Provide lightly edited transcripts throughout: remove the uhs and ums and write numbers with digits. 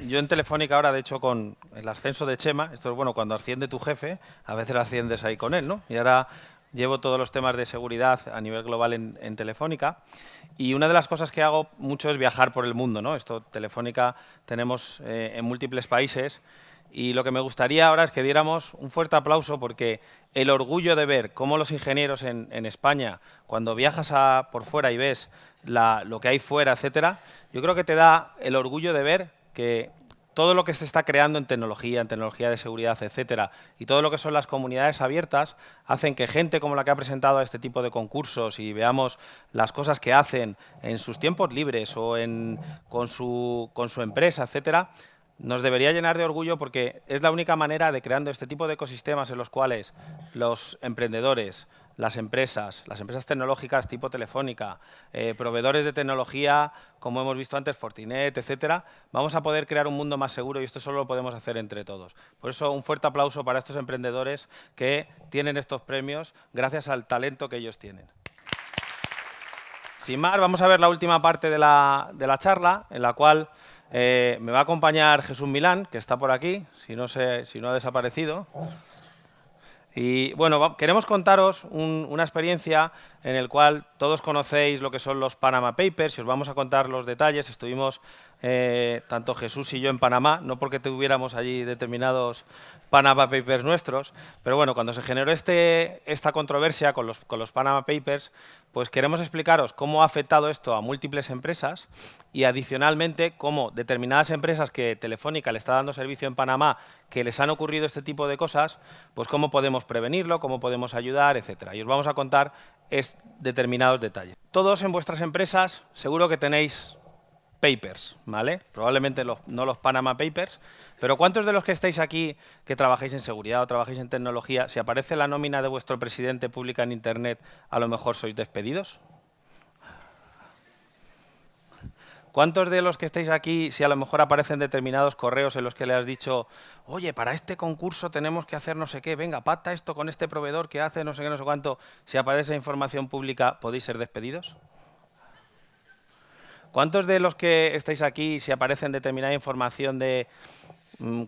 yo en Telefónica ahora, de hecho, con el ascenso de Chema, esto es bueno, cuando asciende tu jefe, a veces asciendes ahí con él, ¿no? Y ahora llevo todos los temas de seguridad a nivel global en Telefónica. Y una de las cosas que hago mucho es viajar por el mundo, ¿no? Esto, Telefónica, tenemos en múltiples países. Y lo que me gustaría ahora es que diéramos un fuerte aplauso porque el orgullo de ver cómo los ingenieros en España, cuando viajas por fuera y ves lo que hay fuera, etcétera, yo creo que te da el orgullo de ver que todo lo que se está creando en tecnología de seguridad, etcétera, y todo lo que son las comunidades abiertas, hacen que gente como la que ha presentado a este tipo de concursos y veamos las cosas que hacen en sus tiempos libres o con su empresa, etcétera, nos debería llenar de orgullo porque es la única manera de creando este tipo de ecosistemas en los cuales los emprendedores, las empresas tecnológicas tipo Telefónica, proveedores de tecnología, como hemos visto antes, Fortinet, etcétera, vamos a poder crear un mundo más seguro y esto solo lo podemos hacer entre todos. Por eso, un fuerte aplauso para estos emprendedores que tienen estos premios gracias al talento que ellos tienen. Sin más, vamos a ver la última parte de la charla, en la cual me va a acompañar Jesús Milán, que está por aquí, si no ha desaparecido. Y bueno, queremos contaros una experiencia en la cual todos conocéis lo que son los Panama Papers y os vamos a contar los detalles. Estuvimos tanto Jesús y yo en Panamá, no porque tuviéramos allí determinados Panama Papers nuestros, pero bueno, cuando se generó esta controversia con los Panama Papers, pues queremos explicaros cómo ha afectado esto a múltiples empresas y adicionalmente cómo determinadas empresas que Telefónica le está dando servicio en Panamá, que les han ocurrido este tipo de cosas, pues cómo podemos prevenirlo, cómo podemos ayudar, etcétera. Y os vamos a contar determinados detalles. Todos en vuestras empresas seguro que tenéis papers, ¿vale? Probablemente no los Panama Papers, pero ¿cuántos de los que estáis aquí que trabajáis en seguridad o trabajáis en tecnología, si aparece la nómina de vuestro presidente pública en Internet, a lo mejor sois despedidos? ¿Cuántos de los que estáis aquí, si a lo mejor aparecen determinados correos en los que le has dicho, oye, para este concurso tenemos que hacer no sé qué, venga, pacta esto con este proveedor que hace no sé qué, no sé cuánto, si aparece esa información pública, podéis ser despedidos? ¿Cuántos de los que estáis aquí, si aparece determinada información de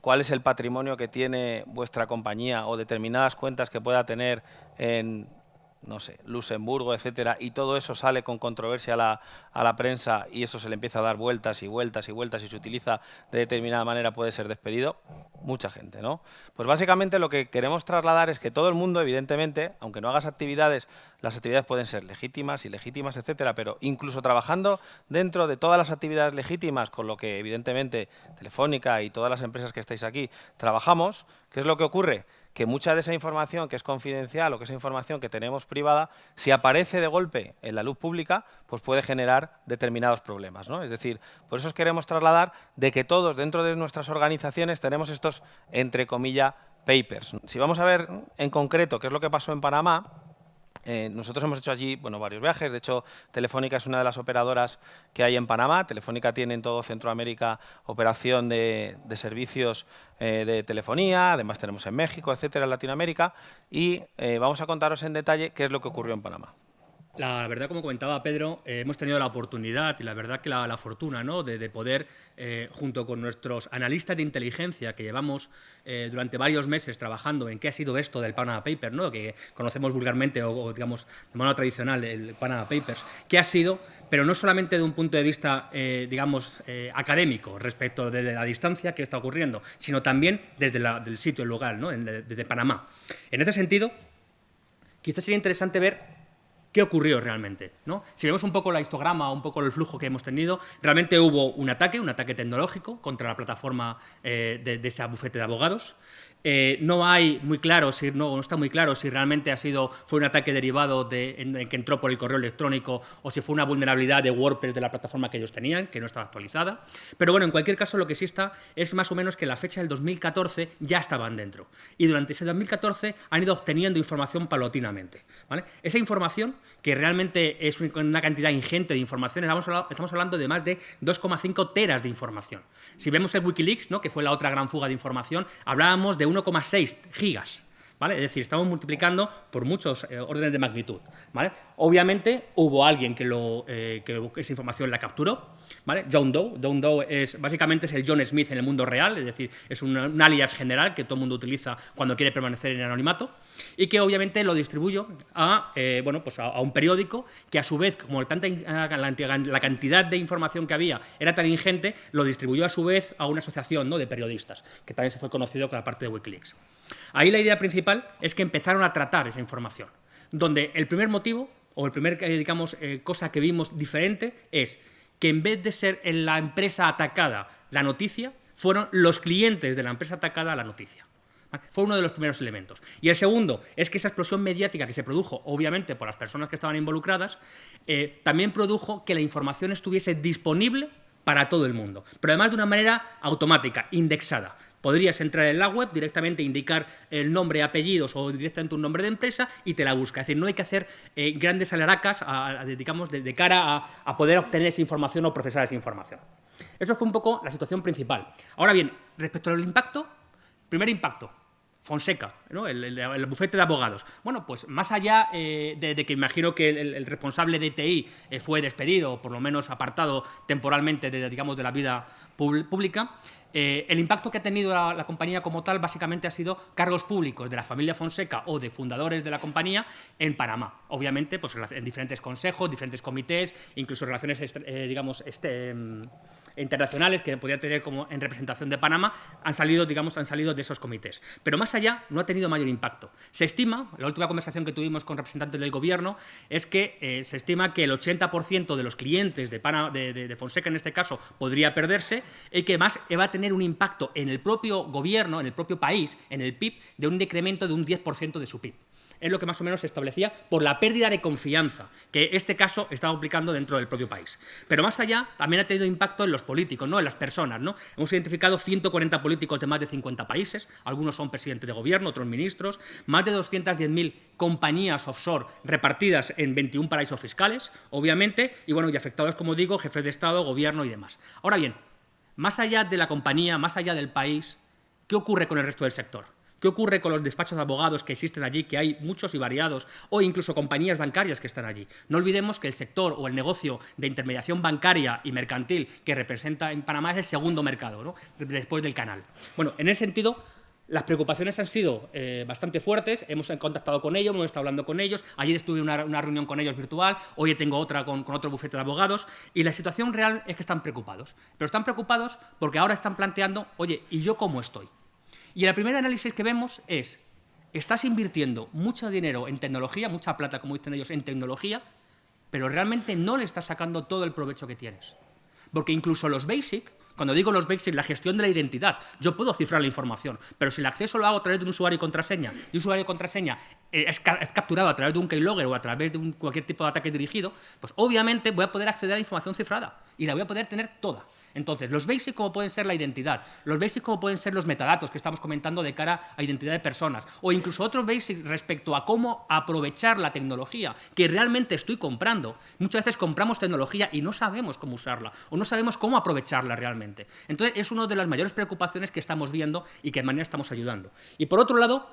cuál es el patrimonio que tiene vuestra compañía o determinadas cuentas que pueda tener en, no sé, Luxemburgo, etcétera, y todo eso sale con controversia a la prensa y eso se le empieza a dar vueltas y vueltas y vueltas y se utiliza de determinada manera, puede ser despedido? Mucha gente, ¿no? Pues básicamente lo que queremos trasladar es que todo el mundo, evidentemente, aunque no hagas actividades, las actividades pueden ser legítimas, ilegítimas, etcétera, pero incluso trabajando dentro de todas las actividades legítimas, con lo que evidentemente Telefónica y todas las empresas que estáis aquí trabajamos, ¿qué es lo que ocurre? Que mucha de esa información que es confidencial o que esa información que tenemos privada, si aparece de golpe en la luz pública, pues puede generar determinados problemas, ¿no? Es decir, por eso os queremos trasladar de que todos dentro de nuestras organizaciones tenemos estos, entre comillas, papers. Si vamos a ver en concreto qué es lo que pasó en Panamá, nosotros hemos hecho allí varios viajes. De hecho, Telefónica es una de las operadoras que hay en Panamá. Telefónica tiene en todo Centroamérica operación de servicios de telefonía. Además tenemos en México, etcétera, en Latinoamérica. Y vamos a contaros en detalle qué es lo que ocurrió en Panamá. La verdad, como comentaba Pedro, hemos tenido la oportunidad y la verdad que la fortuna, ¿no?, de poder, junto con nuestros analistas de inteligencia que llevamos durante varios meses trabajando en qué ha sido esto del Panama Papers, ¿no?, que conocemos vulgarmente o digamos de manera tradicional el Panama Papers, qué ha sido, pero no solamente de un punto de vista, digamos, académico respecto de la distancia que está ocurriendo, sino también desde del sitio, el lugar, ¿no?, desde Panamá. En ese sentido, quizás sería interesante ver ¿qué ocurrió realmente, ¿no? Si vemos un poco la histograma, un poco el flujo que hemos tenido, realmente hubo un ataque tecnológico contra la plataforma de ese bufete de abogados. No hay muy claro, no está muy claro si realmente fue un ataque derivado en que entró por el correo electrónico o si fue una vulnerabilidad de WordPress de la plataforma que ellos tenían, que no estaba actualizada. Pero bueno, en cualquier caso, lo que sí está es más o menos que la fecha del 2014 ya estaban dentro. Y durante ese 2014 han ido obteniendo información paulatinamente, ¿vale? Esa información, que realmente es una cantidad ingente de información, estamos hablando de más de 2,5 teras de información. Si vemos el Wikileaks, ¿no?, que fue la otra gran fuga de información, hablábamos de 1,6 gigas. ¿vale? Es decir, estamos multiplicando por muchos órdenes de magnitud, ¿vale? Obviamente hubo alguien que esa información la capturó, ¿vale? John Doe. John Doe básicamente es el John Smith en el mundo real, es decir, es un alias general que todo el mundo utiliza cuando quiere permanecer en anonimato y que obviamente lo distribuyó a un periódico que a su vez, como la cantidad de información que había era tan ingente, lo distribuyó a su vez a una asociación, ¿no?, de periodistas, que también se fue conocido con la parte de Wikileaks. Ahí la idea principal es que empezaron a tratar esa información, donde el primer motivo, o el primer, cosa que vimos diferente es que en vez de ser en la empresa atacada la noticia, fueron los clientes de la empresa atacada la noticia. Fue uno de los primeros elementos. Y el segundo es que esa explosión mediática que se produjo, obviamente, por las personas que estaban involucradas, también produjo que la información estuviese disponible para todo el mundo, pero además de una manera automática, indexada. Podrías entrar en la web, directamente indicar el nombre, apellidos o directamente un nombre de empresa y te la busca. Es decir, no hay que hacer grandes alaracas de cara a poder obtener esa información o procesar esa información. Eso fue un poco la situación principal. Ahora bien, respecto al impacto, primer impacto, Fonseca, ¿no?, el bufete de abogados. Bueno, pues más allá de que imagino que el responsable de TI fue despedido o por lo menos apartado temporalmente de la vida pública, el impacto que ha tenido la compañía como tal básicamente ha sido cargos públicos de la familia Fonseca o de fundadores de la compañía en Panamá. Obviamente, pues en diferentes consejos, diferentes comités, incluso relaciones internacionales que podía tener como en representación de Panamá, han salido de esos comités. Pero más allá no ha tenido mayor impacto. Se estima, la última conversación que tuvimos con representantes del gobierno, es que se estima que el 80% de los clientes de Fonseca, en este caso, podría perderse y que más va a tener un impacto en el propio gobierno, en el propio país, en el PIB, de un decremento de un 10% de su PIB. Es lo que más o menos se establecía por la pérdida de confianza que este caso estaba aplicando dentro del propio país. Pero más allá, también ha tenido impacto en los políticos, ¿no?, en las personas, ¿no? Hemos identificado 140 políticos de más de 50 países, algunos son presidentes de gobierno, otros ministros, más de 210.000 compañías offshore repartidas en 21 paraísos fiscales, obviamente, y afectados, como digo, jefes de Estado, gobierno y demás. Ahora bien, más allá de la compañía, más allá del país, ¿qué ocurre con el resto del sector? ¿Qué ocurre con los despachos de abogados que existen allí, que hay muchos y variados, o incluso compañías bancarias que están allí? No olvidemos que el sector o el negocio de intermediación bancaria y mercantil que representa en Panamá es el segundo mercado, ¿no?, después del canal. Bueno, en ese sentido, las preocupaciones han sido bastante fuertes, hemos contactado con ellos, hemos estado hablando con ellos, ayer estuve en una reunión con ellos virtual, hoy tengo otra con otro bufete de abogados, y la situación real es que están preocupados. Pero están preocupados porque ahora están planteando, oye, ¿y yo cómo estoy? Y el primer análisis que vemos es, estás invirtiendo mucho dinero en tecnología, mucha plata, como dicen ellos, en tecnología, pero realmente no le estás sacando todo el provecho que tienes. Porque incluso los BASIC, cuando digo los BASIC, la gestión de la identidad, yo puedo cifrar la información, pero si el acceso lo hago a través de un usuario y contraseña, y un usuario y contraseña es capturado a través de un keylogger o a través de cualquier tipo de ataque dirigido, pues obviamente voy a poder acceder a la información cifrada y la voy a poder tener toda. Entonces, los basic como pueden ser la identidad, los basic como pueden ser los metadatos que estamos comentando de cara a identidad de personas, o incluso otros basic respecto a cómo aprovechar la tecnología que realmente estoy comprando. Muchas veces compramos tecnología y no sabemos cómo usarla, o no sabemos cómo aprovecharla realmente. Entonces, es una de las mayores preocupaciones que estamos viendo y que de manera estamos ayudando. Y por otro lado,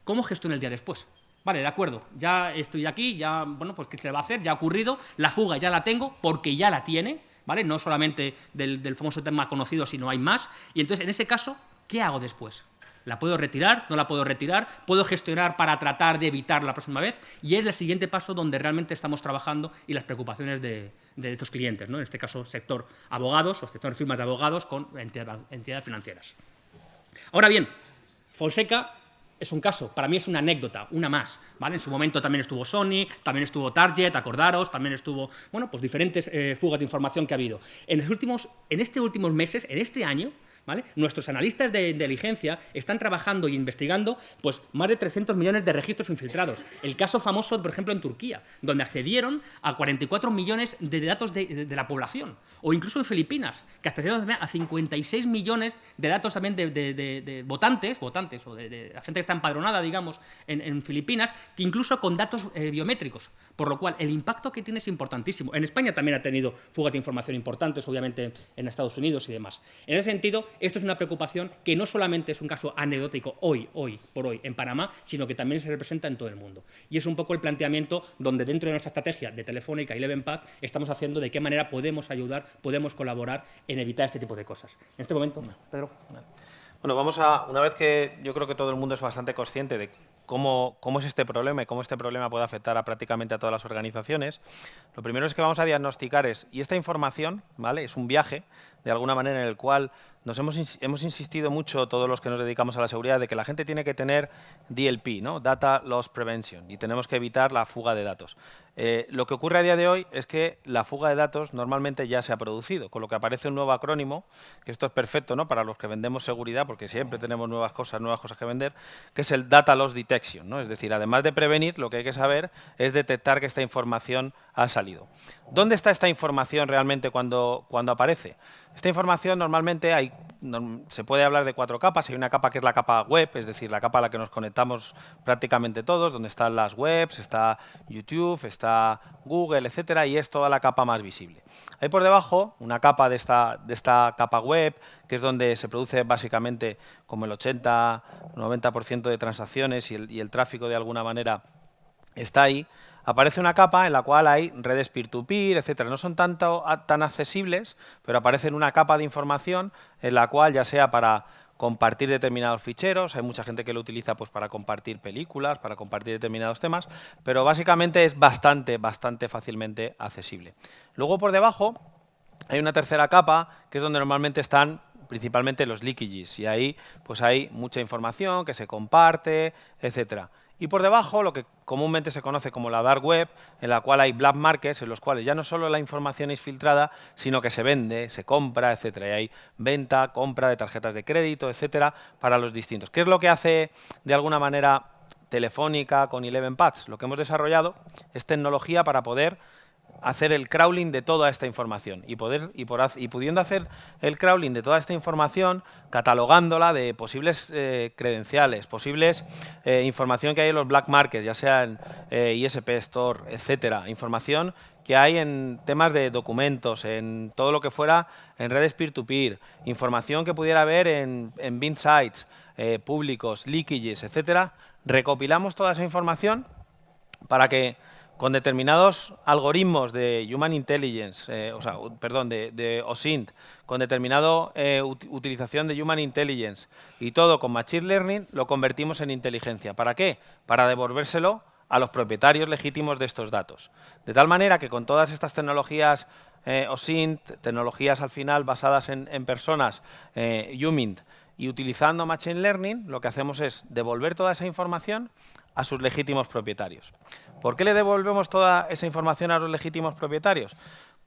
¿cómo gestiono el día después? Vale, de acuerdo, ya estoy aquí, ya, pues ¿qué se va a hacer? Ya ha ocurrido, la fuga ya la tengo porque ya la tiene, ¿vale? No solamente del famoso tema conocido, sino hay más. Y entonces, en ese caso, ¿qué hago después? ¿La puedo retirar? ¿No la puedo retirar? ¿Puedo gestionar para tratar de evitar la próxima vez? Y es el siguiente paso donde realmente estamos trabajando y las preocupaciones de estos clientes, ¿no? En este caso, sector abogados o sector firmas de abogados con entidades financieras. Ahora bien, Fonseca es un caso, para mí es una anécdota, una más, ¿vale? En su momento también estuvo Sony, también estuvo Target, acordaros, también estuvo, pues diferentes fugas de información que ha habido. En estos últimos meses, en este año, ¿vale?, nuestros analistas de inteligencia están trabajando y investigando pues, más de 300 millones de registros infiltrados. El caso famoso, por ejemplo, en Turquía, donde accedieron a 44 millones de datos de la población. O incluso en Filipinas, que accedieron a 56 millones de datos también de votantes o de la gente que está empadronada, digamos, en Filipinas, que incluso con datos biométricos. Por lo cual, el impacto que tiene es importantísimo. En España también ha tenido fugas de información importantes, obviamente en Estados Unidos y demás. En ese sentido, esto es una preocupación que no solamente es un caso anecdótico hoy por hoy en Panamá, sino que también se representa en todo el mundo. Y es un poco el planteamiento donde dentro de nuestra estrategia de Telefónica y ElevenPath estamos haciendo de qué manera podemos ayudar, podemos colaborar en evitar este tipo de cosas. En este momento, Pedro. Bueno, una vez que yo creo que todo el mundo es bastante consciente de cómo es este problema y cómo este problema puede afectar a prácticamente a todas las organizaciones, lo primero es que vamos a diagnosticar y esta información, ¿vale?, es un viaje, de alguna manera, en el cual nos hemos insistido mucho, todos los que nos dedicamos a la seguridad, de que la gente tiene que tener DLP, ¿no?, Data Loss Prevention, y tenemos que evitar la fuga de datos. Lo que ocurre a día de hoy es que la fuga de datos normalmente ya se ha producido, con lo que aparece un nuevo acrónimo, que esto es perfecto, ¿no?, para los que vendemos seguridad, porque siempre tenemos nuevas cosas que vender, que es el Data Loss Detection, ¿no? Es decir, además de prevenir, lo que hay que saber es detectar que esta información ha salido. ¿Dónde está esta información realmente cuando aparece? Esta información normalmente se puede hablar de 4 capas. Hay una capa que es la capa web, es decir, la capa a la que nos conectamos prácticamente todos, donde están las webs, está YouTube, está Google, etcétera, y es toda la capa más visible. Hay por debajo una capa de esta capa web, que es donde se produce básicamente como el 80-90% de transacciones y el tráfico de alguna manera está ahí. Aparece una capa en la cual hay redes peer-to-peer, etcétera. No son tan accesibles, pero aparecen una capa de información en la cual, ya sea para compartir determinados ficheros, hay mucha gente que lo utiliza pues para compartir películas, para compartir determinados temas, pero básicamente es bastante fácilmente accesible. Luego por debajo hay una tercera capa, que es donde normalmente están principalmente los leakages, y ahí pues hay mucha información que se comparte, etcétera. Y por debajo, lo que comúnmente se conoce como la dark web, en la cual hay black markets, en los cuales ya no solo la información es filtrada, sino que se vende, se compra, etcétera. Y hay venta, compra de tarjetas de crédito, etcétera, para los distintos. ¿Qué es lo que hace de alguna manera Telefónica con ElevenPath? Lo que hemos desarrollado es tecnología para poder hacer el crawling de toda esta información y pudiendo hacer el crawling de toda esta información, catalogándola de posibles credenciales, posibles información que hay en los black markets, ya sea en ISP Store, etcétera, información que hay en temas de documentos, en todo lo que fuera en redes peer-to-peer, información que pudiera haber en bin sites públicos, leakages, etcétera. Recopilamos toda esa información para que con determinados algoritmos de Human Intelligence, de OSINT, con determinada utilización de Human Intelligence y todo con Machine Learning, lo convertimos en inteligencia. ¿Para qué? Para devolvérselo a los propietarios legítimos de estos datos. De tal manera que con todas estas tecnologías OSINT, tecnologías al final basadas en personas, HUMINT, y utilizando Machine Learning, lo que hacemos es devolver toda esa información a sus legítimos propietarios. ¿Por qué le devolvemos toda esa información a los legítimos propietarios?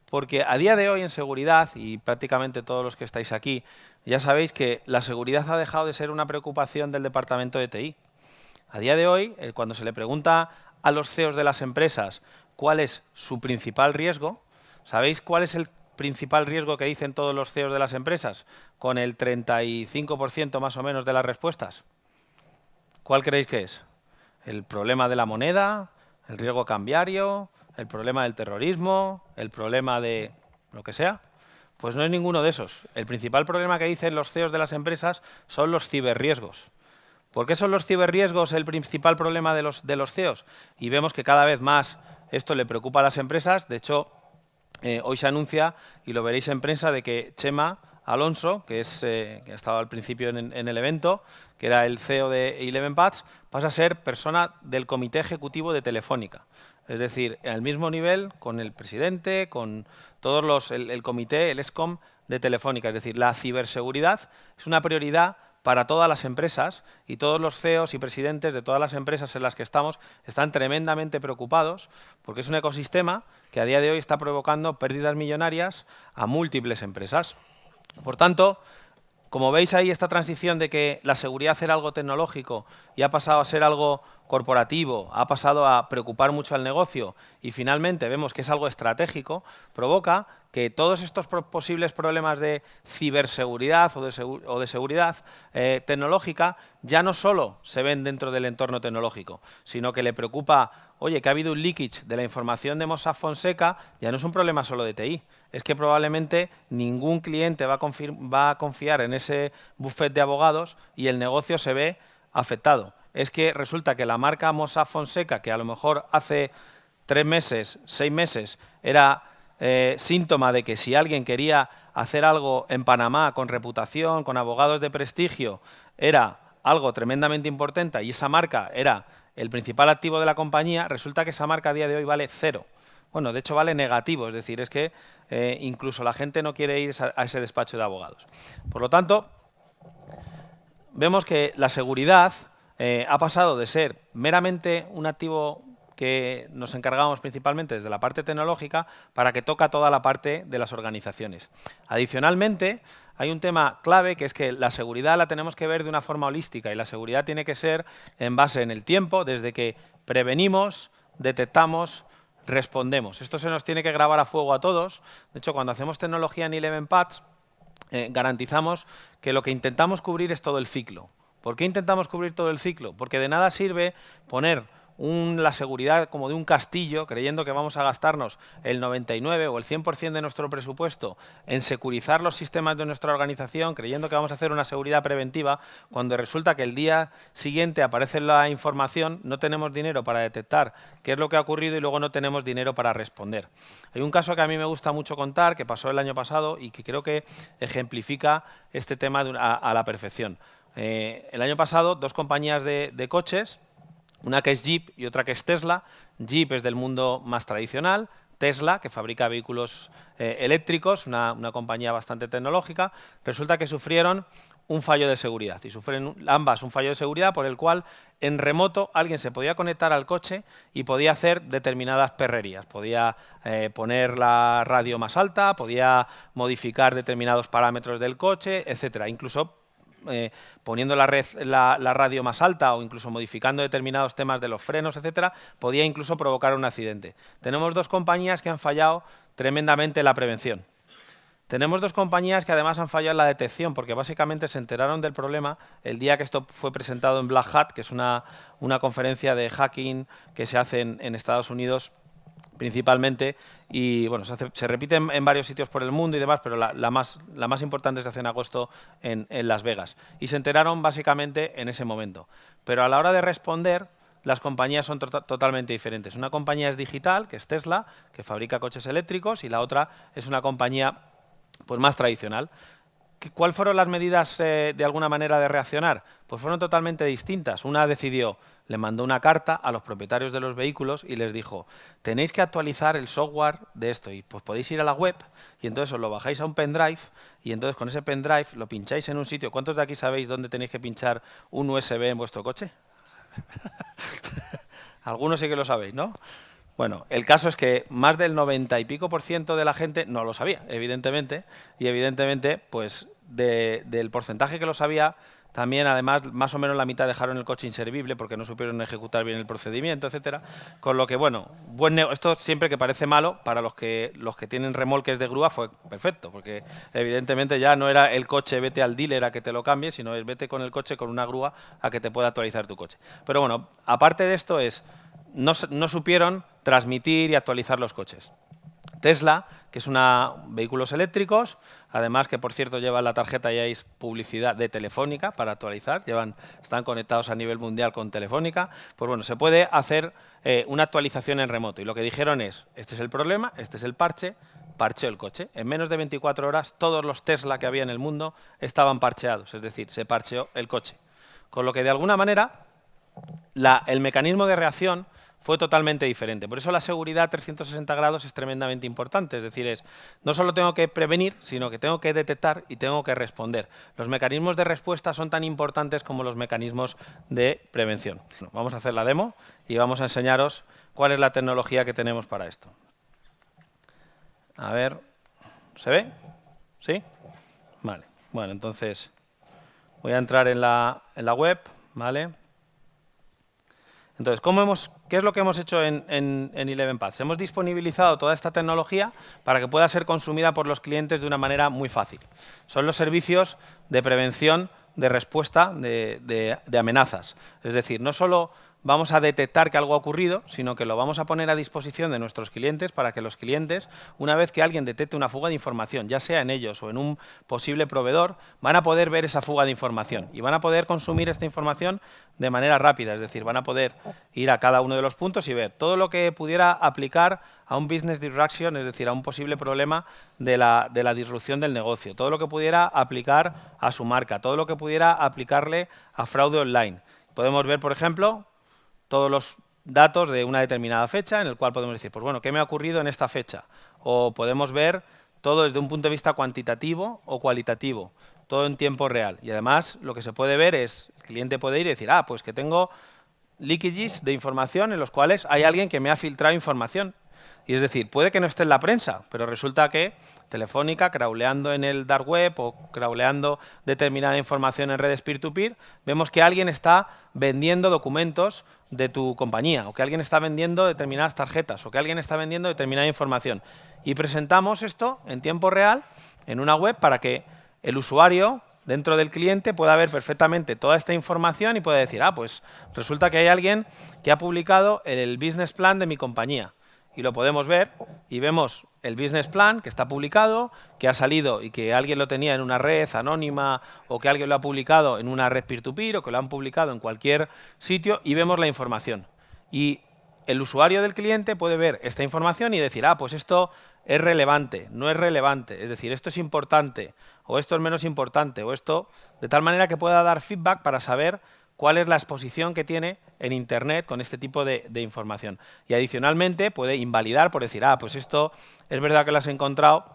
Porque a día de hoy en seguridad, y prácticamente todos los que estáis aquí, ya sabéis que la seguridad ha dejado de ser una preocupación del departamento de TI. A día de hoy, cuando se le pregunta a los CEOs de las empresas cuál es su principal riesgo, ¿sabéis cuál es el principal riesgo que dicen todos los CEOs de las empresas? Con el 35% más o menos de las respuestas. ¿Cuál creéis que es? ¿El problema de la moneda? ¿El riesgo cambiario? ¿El problema del terrorismo? ¿El problema de lo que sea? Pues no es ninguno de esos. El principal problema que dicen los CEOs de las empresas son los ciberriesgos. ¿Por qué son los ciberriesgos el principal problema de los CEOs? Y vemos que cada vez más esto le preocupa a las empresas. De hecho, hoy se anuncia, y lo veréis en prensa, de que Chema Alonso, que ha estado al principio en el evento, que era el CEO de ElevenPath, pasa a ser persona del comité ejecutivo de Telefónica. Es decir, al mismo nivel con el presidente, con todos el comité, el ESCOM de Telefónica. Es decir, la ciberseguridad es una prioridad para todas las empresas, y todos los CEOs y presidentes de todas las empresas en las que estamos están tremendamente preocupados, porque es un ecosistema que a día de hoy está provocando pérdidas millonarias a múltiples empresas. Por tanto, como veis ahí, esta transición de que la seguridad era algo tecnológico y ha pasado a ser algo corporativo ha pasado a preocupar mucho al negocio y finalmente vemos que es algo estratégico, provoca que todos estos posibles problemas de ciberseguridad o de seguridad tecnológica ya no solo se ven dentro del entorno tecnológico, sino que le preocupa, oye, que ha habido un leakage de la información de Mossack Fonseca, ya no es un problema solo de TI, es que probablemente ningún cliente va a confiar en ese buffet de abogados y el negocio se ve afectado. Es que resulta que la marca Mossack Fonseca, que a lo mejor hace 3 meses, 6 meses, era síntoma de que si alguien quería hacer algo en Panamá con reputación, con abogados de prestigio, era algo tremendamente importante y esa marca era el principal activo de la compañía, resulta que esa marca a día de hoy vale 0. Bueno, de hecho vale negativo, es decir, es que incluso la gente no quiere ir a ese despacho de abogados. Por lo tanto, vemos que la seguridad ha pasado de ser meramente un activo que nos encargamos principalmente desde la parte tecnológica para que toca toda la parte de las organizaciones. Adicionalmente, hay un tema clave que es que la seguridad la tenemos que ver de una forma holística y la seguridad tiene que ser en base en el tiempo, desde que prevenimos, detectamos, respondemos. Esto se nos tiene que grabar a fuego a todos. De hecho, cuando hacemos tecnología en Eleven Paths, garantizamos que lo que intentamos cubrir es todo el ciclo. ¿Por qué intentamos cubrir todo el ciclo? Porque de nada sirve poner la seguridad como de un castillo, creyendo que vamos a gastarnos el 99 o el 100% de nuestro presupuesto en securizar los sistemas de nuestra organización, creyendo que vamos a hacer una seguridad preventiva, cuando resulta que el día siguiente aparece la información, no tenemos dinero para detectar qué es lo que ha ocurrido y luego no tenemos dinero para responder. Hay un caso que a mí me gusta mucho contar, que pasó el año pasado y que creo que ejemplifica este tema a la perfección. El año pasado, 2 compañías de coches, una que es Jeep y otra que es Tesla. Jeep es del mundo más tradicional, Tesla, que fabrica vehículos eléctricos, una compañía bastante tecnológica, resulta que sufrieron un fallo de seguridad y sufren ambas un fallo de seguridad por el cual en remoto alguien se podía conectar al coche y podía hacer determinadas perrerías, podía poner la radio más alta, podía modificar determinados parámetros del coche, etcétera, incluso poniendo la radio más alta o incluso modificando determinados temas de los frenos, etcétera, podía incluso provocar un accidente. Tenemos 2 compañías que han fallado tremendamente en la prevención. Tenemos 2 compañías que además han fallado en la detección, porque básicamente se enteraron del problema el día que esto fue presentado en Black Hat, que es una conferencia de hacking que se hace en Estados Unidos principalmente, y bueno, se repite en varios sitios por el mundo y demás, pero la más importante se hace en agosto en Las Vegas. Y se enteraron básicamente en ese momento. Pero a la hora de responder, las compañías son totalmente diferentes. Una compañía es digital, que es Tesla, que fabrica coches eléctricos, y la otra es una compañía pues más tradicional. ¿Cuáles fueron las medidas de alguna manera de reaccionar? Pues fueron totalmente distintas. Una decidió, le mandó una carta a los propietarios de los vehículos y les dijo, tenéis que actualizar el software de esto y pues podéis ir a la web y entonces os lo bajáis a un pendrive y entonces con ese pendrive lo pincháis en un sitio. ¿Cuántos de aquí sabéis dónde tenéis que pinchar un USB en vuestro coche? Algunos sí que lo sabéis, ¿no? Bueno, el caso es que más del 90 y pico % de la gente no lo sabía, evidentemente, y evidentemente, pues del porcentaje que lo sabía, también además más o menos la mitad dejaron el coche inservible porque no supieron ejecutar bien el procedimiento, etcétera. Con lo que, bueno, esto siempre que parece malo, para los que tienen remolques de grúa fue perfecto, porque evidentemente ya no era el coche vete al dealer a que te lo cambie, sino es vete con el coche con una grúa a que te pueda actualizar tu coche. Pero bueno, aparte de esto no supieron transmitir y actualizar los coches. Tesla, que es vehículos eléctricos, además que por cierto lleva la tarjeta ya es publicidad de Telefónica para actualizar, están conectados a nivel mundial con Telefónica, pues bueno, se puede hacer una actualización en remoto y lo que dijeron es, este es el problema, este es el parcheó el coche. En menos de 24 horas todos los Tesla que había en el mundo estaban parcheados, es decir, se parcheó el coche. Con lo que de alguna manera el mecanismo de reacción fue totalmente diferente. Por eso la seguridad 360 grados es tremendamente importante. Es decir, no solo tengo que prevenir, sino que tengo que detectar y tengo que responder. Los mecanismos de respuesta son tan importantes como los mecanismos de prevención. Bueno, vamos a hacer la demo y vamos a enseñaros cuál es la tecnología que tenemos para esto. A ver, ¿se ve? ¿Sí? Vale. Bueno, entonces voy a entrar en la web, ¿vale? Entonces, ¿qué es lo que hemos hecho en 11pads? Hemos disponibilizado toda esta tecnología para que pueda ser consumida por los clientes de una manera muy fácil. Son los servicios de prevención, de respuesta de amenazas. Es decir, no solo vamos a detectar que algo ha ocurrido, sino que lo vamos a poner a disposición de nuestros clientes para que los clientes, una vez que alguien detecte una fuga de información, ya sea en ellos o en un posible proveedor, van a poder ver esa fuga de información y van a poder consumir esta información de manera rápida. Es decir, van a poder ir a cada uno de los puntos y ver todo lo que pudiera aplicar a un business disruption, es decir, a un posible problema de la disrupción del negocio, todo lo que pudiera aplicar a su marca, todo lo que pudiera aplicarle a fraude online. Podemos ver, por ejemplo, todos los datos de una determinada fecha en el cual podemos decir, pues bueno, ¿qué me ha ocurrido en esta fecha? O podemos ver todo desde un punto de vista cuantitativo o cualitativo, todo en tiempo real. Y además lo que se puede ver es, el cliente puede ir y decir, pues que tengo leakages de información en los cuales hay alguien que me ha filtrado información. Y es decir, puede que no esté en la prensa, pero resulta que Telefónica, crawleando en el dark web o crawleando determinada información en redes peer-to-peer, vemos que alguien está vendiendo documentos de tu compañía, o que alguien está vendiendo determinadas tarjetas, o que alguien está vendiendo determinada información. Y presentamos esto en tiempo real en una web para que el usuario dentro del cliente pueda ver perfectamente toda esta información y pueda decir, pues resulta que hay alguien que ha publicado el business plan de mi compañía. Y lo podemos ver y vemos el business plan que está publicado, que ha salido y que alguien lo tenía en una red anónima o que alguien lo ha publicado en una red peer-to-peer o que lo han publicado en cualquier sitio y vemos la información. Y el usuario del cliente puede ver esta información y decir, pues esto es relevante, no es relevante, es decir, esto es importante o esto es menos importante o esto, de tal manera que pueda dar feedback para saber cuál es la exposición que tiene en Internet con este tipo de información. Y adicionalmente puede invalidar por decir, pues esto es verdad que lo has encontrado,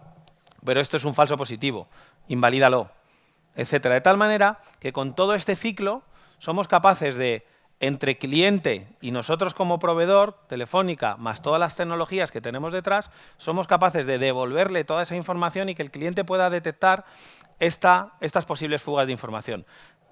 pero esto es un falso positivo, invalídalo, etcétera. De tal manera que con todo este ciclo somos capaces de, entre cliente y nosotros como proveedor, Telefónica, más todas las tecnologías que tenemos detrás, somos capaces de devolverle toda esa información y que el cliente pueda detectar estas posibles fugas de información.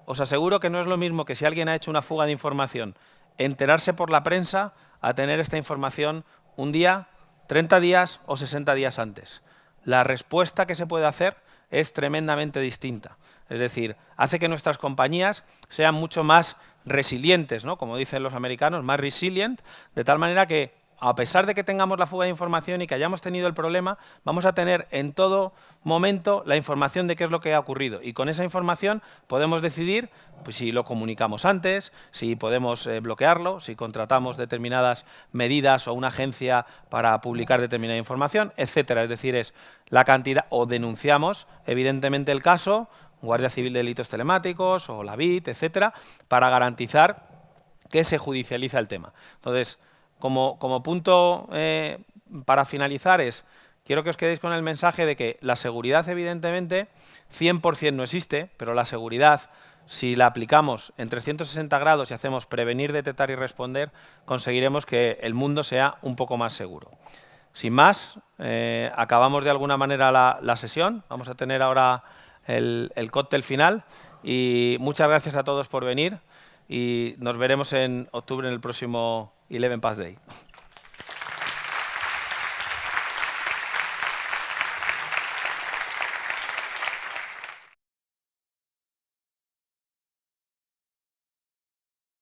Os aseguro que no es lo mismo que si alguien ha hecho una fuga de información, enterarse por la prensa a tener esta información un día, 30 días o 60 días antes. La respuesta que se puede hacer es tremendamente distinta. Es decir, hace que nuestras compañías sean mucho más resilientes, ¿no? Como dicen los americanos, más resilient, de tal manera que a pesar de que tengamos la fuga de información y que hayamos tenido el problema, vamos a tener en todo momento la información de qué es lo que ha ocurrido. Y con esa información podemos decidir pues, si lo comunicamos antes, si podemos bloquearlo, si contratamos determinadas medidas o una agencia para publicar determinada información, etcétera. Es decir, es la cantidad, o denunciamos evidentemente el caso, Guardia Civil de Delitos Telemáticos o la BIT, etcétera, para garantizar que se judicializa el tema. Entonces, como punto para finalizar quiero que os quedéis con el mensaje de que la seguridad evidentemente 100% no existe, pero la seguridad, si la aplicamos en 360 grados y hacemos prevenir, detectar y responder, conseguiremos que el mundo sea un poco más seguro. Sin más, acabamos de alguna manera la sesión, vamos a tener ahora el cóctel final y muchas gracias a todos por venir y nos veremos en octubre en el próximo 11pads Day.